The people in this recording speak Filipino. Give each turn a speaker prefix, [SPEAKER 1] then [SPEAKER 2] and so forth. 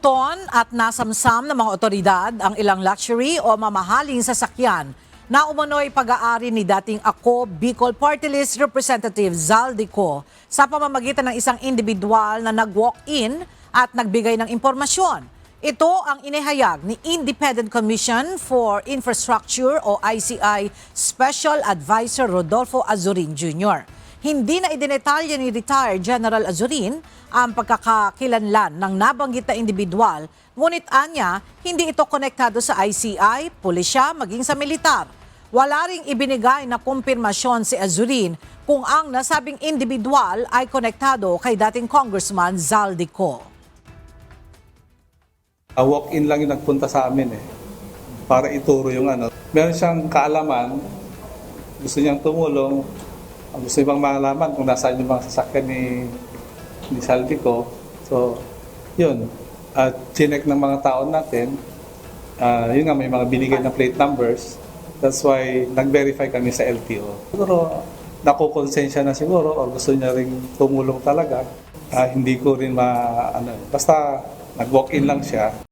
[SPEAKER 1] Sinukton at nasamsam ng mga otoridad ang ilang luxury o mamahaling sasakyan na umano'y pag-aari ni dating Ako Bicol Party List Representative Zaldico sa pamamagitan ng isang individual na nag-walk-in at nagbigay ng impormasyon. Ito ang inihayag ni Independent Commission for Infrastructure o ICI Special Advisor Rodolfo Azurin Jr. Hindi na idinetalya ni retired General Azurin ang pagkakakilanlan ng nabanggit na individual, ngunit anya, hindi ito konektado sa ICI, pulisya, maging sa militar. Wala ring ibinigay na kumpirmasyon si Azurin kung ang nasabing individual ay konektado kay dating Congressman Zaldico.
[SPEAKER 2] Walk-in lang yung nagpunta sa amin para ituro yung ano. Meron siyang kaalaman, gusto niyang tumulong, gusto niyang malaman kung nasaan yung mga sasakyan ni Zaldico. So, yun. Chinek ng mga tao natin, yun nga may mga binigay na plate numbers. That's why nag-verify kami sa LTO. Siguro, nakukonsensya na siguro o gusto niya ring tumulong talaga. Hindi ko rin basta nag-walk-in lang siya.